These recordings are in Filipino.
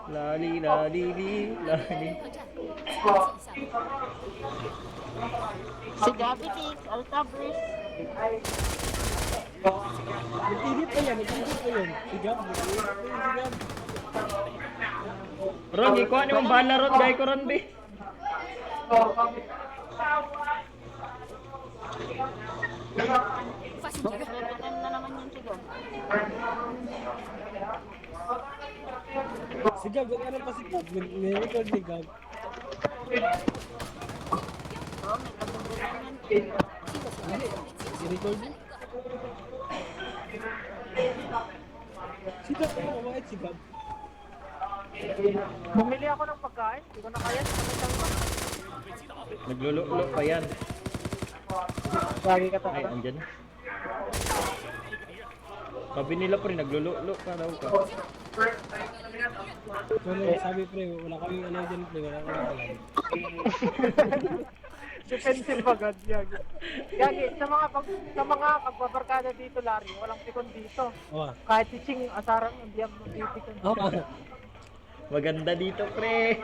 Lali, lali, li, lali. Si Gabi Cakes, Altabris. Nag-edit pa yan, nag-edit pa yan. Si Gab, nag-edit pa yan si Gab. Ron, ikuha ni mong bala ron, gay ko ron, be. Nagre-retem na naman yun si Gab. Si Gab, ano pa si Gab? May-record ni Gab. Oo, may kadugulan yan. I-record niya? Si Gab, ano mabait si Gab? Bumili ako ng pagkain, hindi ko na kaya. Naglululo pa yan. Lagi ka Ay, talaga. andyan. Sabi nila pre, naglululo ka daw ka. Pero sabi pre, wala kaming ano dyan pre, wala kaming alam. Defensive agad, Yagi. Yagi, sa mga magbabarkada dito, Larry, walang pikon dito. Oh, Kahit si Ching, asaran, hindi ang magpipikon. Maganda dito pre.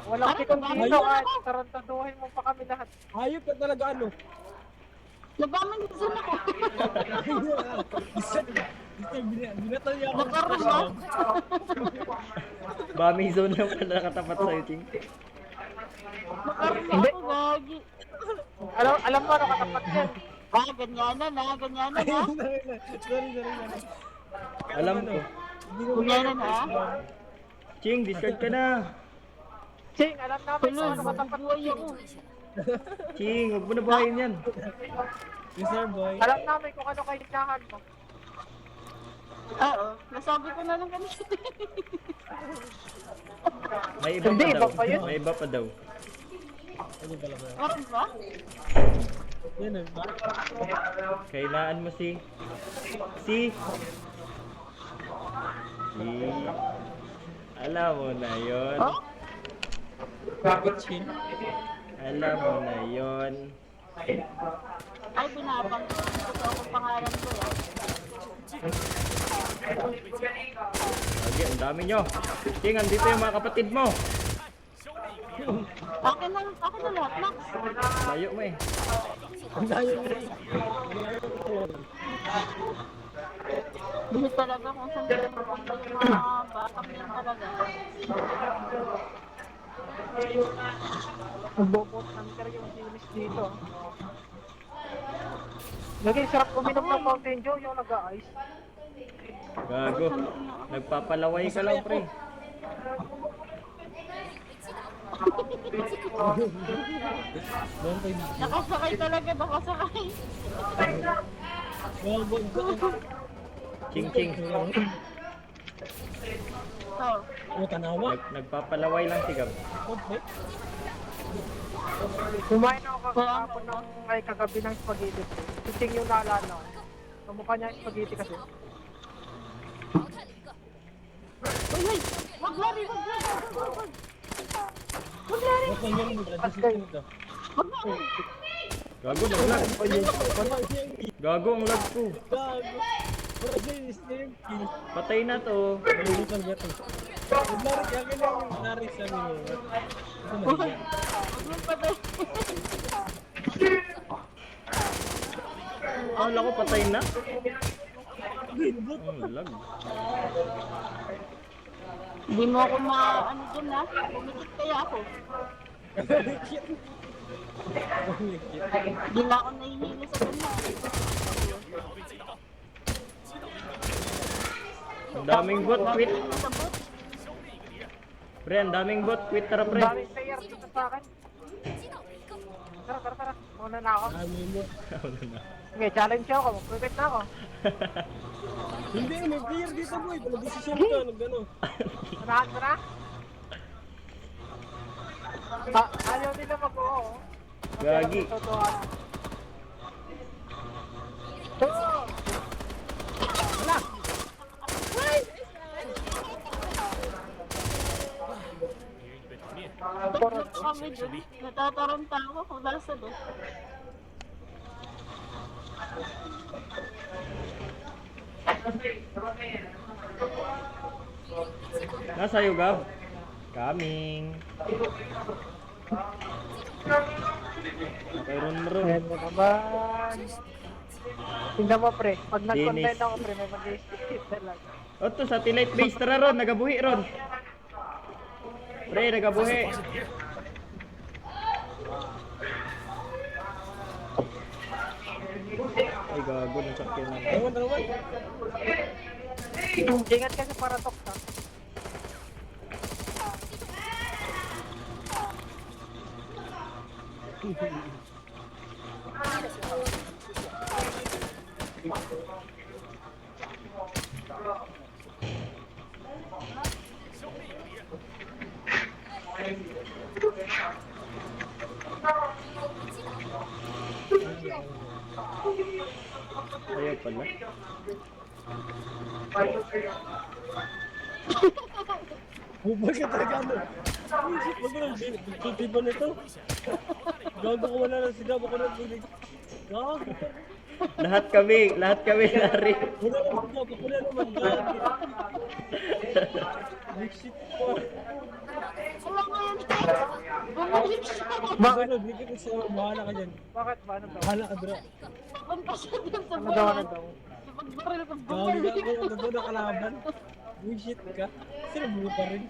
Walang pikon dito, kahit tarantaduhin mo pa kami lahat. hayop ka talaga ano? Labaman din ako. Binatal niya ako. Nagkaroon ba? Bami zone lang pala nakatapat sa'yo, Ching. Nagkaroon Hindi. ako, Gagi. Alam mo ano katapat yan. Ganyanan ha. Sorry. Alam ko. Ganyanan ha. Ching, discard ka na. Ching, alam namin kung Tulog, ano katapat mo. buhay ako. Ching, huwag mo na bahayin yan. Yes sir boy. Alam namin kung ano kahindahan mo. Oo, nasabi ko na lang kanina. May iba Hindi, pa iba daw. pa yun. May iba pa daw. Ano pala ba? Meron ba? Yan eh, ba? Kailangan mo si... Si... Alam mo na yon. Oh? Bakit chin? Alam mo na yon. Ay, binabang ko. Ito ako pangalan ko yan. Lagi, ang dami nyo. Ching, andito yung mga kapatid mo. Akin na lahat, Max. Layo mo eh. Ang layo mo. Dito talaga kung saan sila mapunta yung mga batak yan talaga. Nagbobot hunter yung series dito. Lagi, sarap uminom ng Mountain Dew yung nag-a-ice. Gago. Nagpapalaway ka lang, pre. Nakasakay talaga, nakasakay. Ching, ching. Oh, Ano tanawa? Nagpapalaway lang si Gab. Okay. Kumain ako kahapon ng ay kagabi ng spaghetti. Si Ching yung naalala ko. Kamukha niya yung spaghetti kasi. uy, wag lari. Okay yan mo, transition ka. Wag lari. Gago, naglag. Gago, ang lag ko. Gago. Pero dyan, yung kill. Patay na to. Nalilipan ba ito? Naglari, kaya kailangan yung nari sa amin yun. Ito mahiya. Wag mo patay. Akala ko patay na. Ginbot. Ang lag. Hindi mo ako ano dyan ha. Pumikit kaya ako. Hindi na ako nahihili sa ganyan. Ang daming bot, quit. Sa bot. Pre, ang daming bot, quit. Tara, pre. Daming player dito sa akin. Tara. Muna na ako. Amin mo. Okay, challenge ako. Mag-quit na ako. Hindi, may player dito boy. Nag-desisyon ka, nag-ano. Manahan mo na? Ayaw nila mag-oo. Gagi. Totohanan. Oh! Wala! Tatlot kami dun. Natataranta ako kung nasa doon. Nasa iyo, Gab? Coming. Okay, run. Ayan mo naman. Tingnan mo, pre. Pag nag-content Dinis. ako, pre, may mag-skip na lang. Oto, satellite base. Tara, Ron. Nagabuhi, Ron. Pre, nagabuhi. Ay, gago. Nasakyan na. Rawan. Ingat ka sa paratok, ha? Ayaw pala. Bubag ka talaga mo. Isip mo lang, tuti ba nito? Gago ko wala lang sigaw ako ng bilig. Gago. Lahat kami, Larry. Wala lang sigaw ako na naman. Gago. Shit po. Wala nga yan, Tek. Bumalik siya. Bakit? Bigyan ko sa'yo, bahala ka dyan. Bakit ba? Ano daw? Bahala ka, bro. Punta siya dun sa Ano daw? Ano daw? Pagbaril ko, Gago bumalik. ka, ano ba nakalaban? Uy, shit ka. Sino buo pa rin?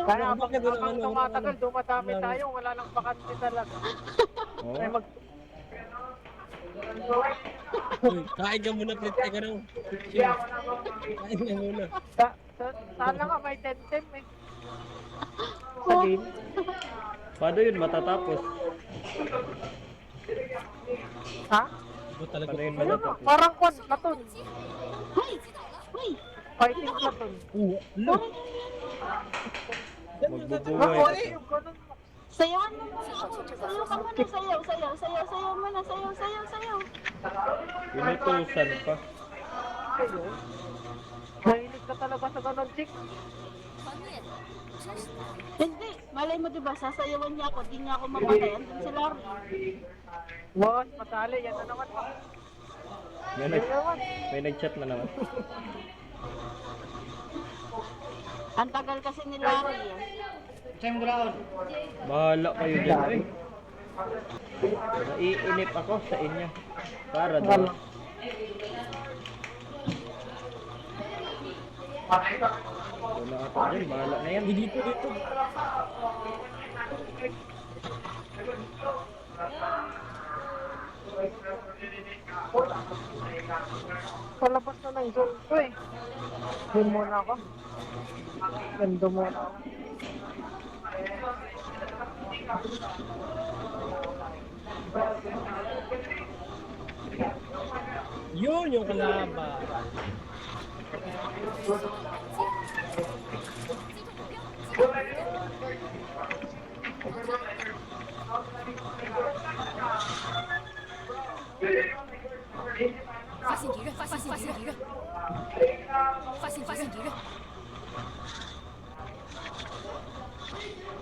Kaya Bakit wala habang ano, tumatagal, ano? dumadami Ano? tayo. Wala lang bakante talaga. Oh. Ay, Uy, kain ka muna, plate ka na. Chill. Kain ka muna. Sana nga may 10-10 eh. Sa game. Paano yun matatapos? Ha? Ito talaga. Paano yun Ayun, matatapos? parang kwan, platon. Hoy! Hoy! Fighting platon. Lo. Magbubuhay. Yung ganun. Sayawan mo muna. Sayaw ka muna. Sayaw muna. Sayaw. Pinutusan pa. Mahilig ka talaga sa ganun, chick. Hindi. Malay mo diba, sasayawan niya ako. Di niya ako mapatay. Andun si Larry. Boss, matali. Yan na naman. May nag-chat na naman. Ang tagal kasi ni Larry eh. Bahala kayo dyan, eh. Naiinip ako sa inyo. Para daw. Wala ata dyan, bahala na yan. Dito. Palabas na ng zone ko eh. Doon muna ako. Gando muna ako. Yun yung kalaban.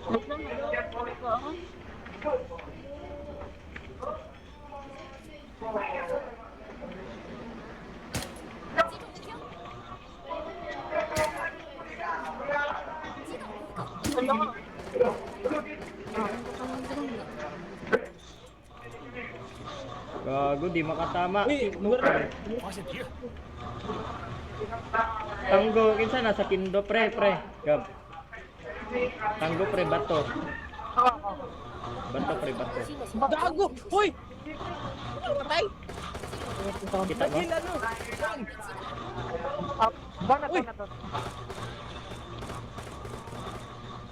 Wait lang, nag-uusap ako. Ano nga? Gago, di makatama. Uy, lugar. Tanggo, kinsa nasa kindo, pre. Gab. Tanggo, pre, bato. Bato, pre, bato. Gago! Hoy! Patay! Kita mo? Bagil ano? Banat Uy! na to.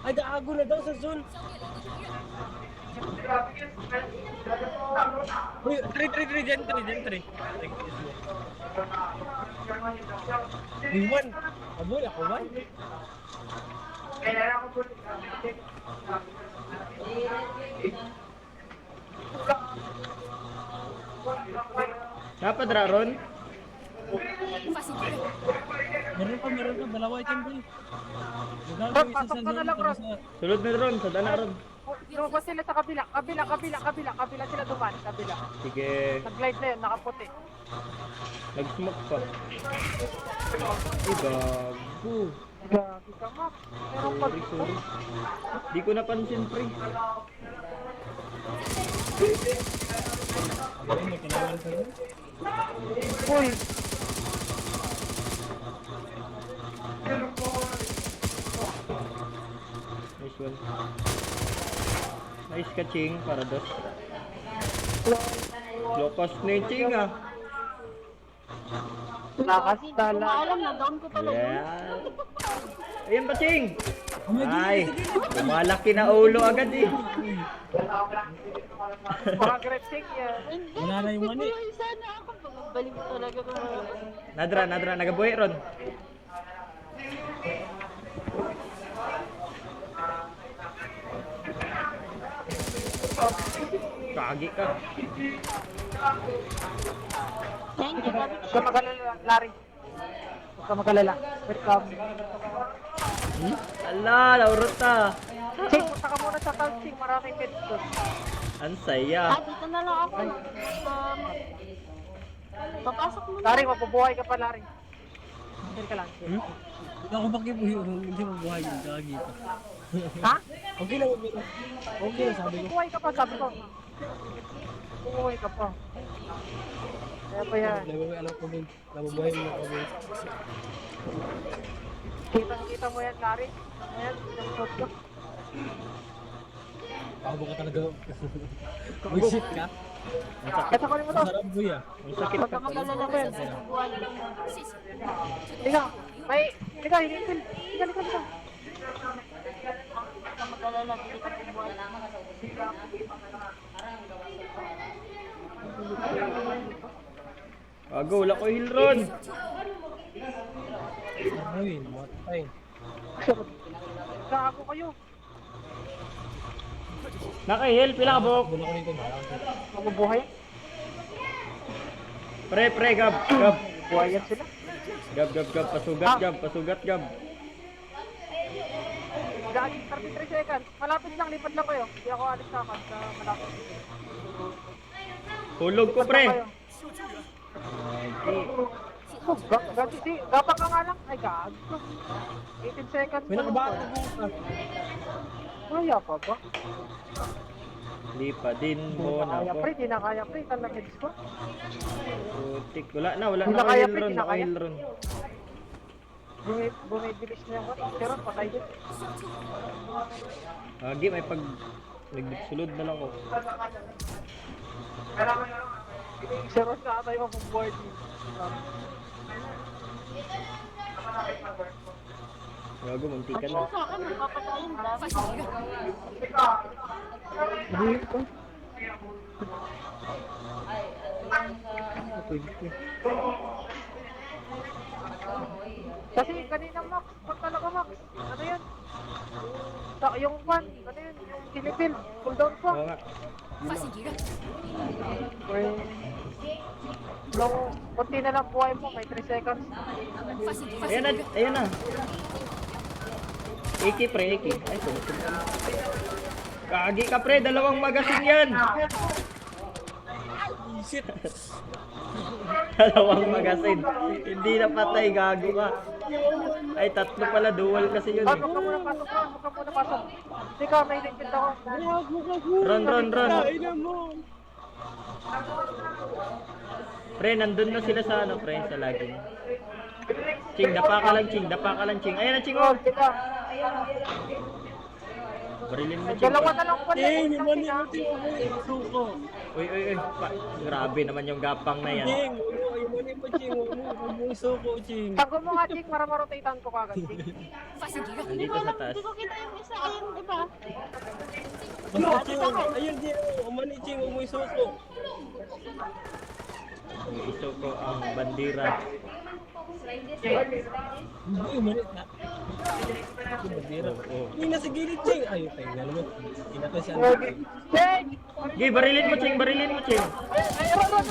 Ay, gago na daw sa zone. Uy, 3, Gen 3. Iwan. Aboy, ako man. Napadra ron? Meron ka, dalawa item boy. Ron, pasok ka na lang, Ron. Sulod na ron, sa dana ron. Lumabas sila sa kabila. Kabila sila duman. Kabila. Sige. Nag-glide na yun, nakaputi. Nag-smoke pa. Ay, gago. Gagi ka, Max. Meron pa Sorry, dito. sorry. Di ko napansin, pre. Ay, may kailangan ka rin. Uy, Nice one. Nice ka, Ching. Para dos. Low cost na yung Ching, ah. lakas Hindi ko tala. alam na down ko talaga. Yeah. Ayan ba, Ching? Ay, lumalaki na ulo agad, eh. Mga grepsing yan. Hindi, Wala na yung mani. bubuhay sana ako. Balik talaga ko. Nadra, nagabuhay ron. Kagi ka. Thank you, Gabi. Huwag ka magalala, Larry. Huwag ka magalala. Welcome. Ala, laurot ta. Ching, punta ka muna sa Kalsing. Maraming pets doon. Ang saya. Dito na lang ako. Papasok mo na. Larry, mabubuhay ka pa, Larry. Chill ka lang. Chill. Ako bakit hindi mabuhay yung gagi pa. Ha? Okay lang, okay lang. Okay lang, sabi ko. Bubuhay ka pa, sabi ko. Bubuhay ka pa. Kaya pa yan. Alam ko din. Nabubuhay mo ako din. Kita mo yan, Larry. Ayan, yung shot ko. Ako ka talaga. Bullshit ka. Ito ko rin mo to. Masarap boy ah. Ang sakit Huwag ka ka pala. magalala pa yan. Liga, may... Liga, hinipil. Liga. Magalala, dili ka bubuhay. Gago, wala ko heal ron. Ay, matay. Gago kayo. Naka-heal, pila ka, Bok? Wala ko dito. Mabubuhay. Pre, gab. Buhay yan sila. Gab. Pasugat, gab. Gagi, 33 seconds. Malapit lang, lipat lang kayo. Hindi ako alis sa akin. Malapit. Hulog ko, Lipat pre. lang kayo. Okay. Gagi, di. Gapa ka nga lang. Ay, gago. 18 seconds. May nakabato mo ka. Kaya pa ba? Hindi pa din mo na Kaya ako. pre, di na kaya pre. Talang heads ko. Putik, wala na Di na kaya, naka-heal pre, ron, di na kaya. naka-heal ron. Bumibilis na yung pero patay din. Agi, may pag... Nagsulod na lang ako. Pero sa atay mo kung board. Gago, muntikan Siya na. sa akin, magpapatayin. Dami. Kasi kanina Max, pag talaga Max, ano yun? Yung one, ano yun? Yung kinipil, pull down pa. Oo nga. Long, konti na lang buhay mo, may 3 seconds. Ayan na. Iki, pre, iki. Ay, sumusod ka na. Kagi ka, pre. Dalawang magasin yan. Shit. Dalawang magasin. Hindi na patay, gago ka. Ay, tatlo pala. Dual kasi yun. Huwag ka muna pasok, Ron. Huwag ka muna pasok. Hindi ka, may limpid ako. Ron. Ay na mo. Pre, nandun na sila sa ano, pre, sa laging. Ching, dapa ka lang, Ching. Ayan na, Ching, oh. Ron, diba? Barilin mo, Ching. Dalawa na lang pala. Ting, Isang mani sina. mo ting suko. Uy. Grabe naman yung gapang na yan. Ting, ay mani mo ting, huwag mo suko ting. Tago mo nga, Ching, para marotatean ko kagad. Ching. Nandito sa taas. Hindi ko kita yung isa. Ayun, di ba? Ayun din, mani ting, huwag mo suko. Iso ko ang bandira. Hindi, mani na. Bandera. Hindi nasa gilid ting. Ay, tayo na naman. Kinaka siya. Ching! Gi, barilin mo, Ching. Ay, Ron!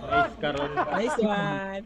Nice ka, Ron. Nice one.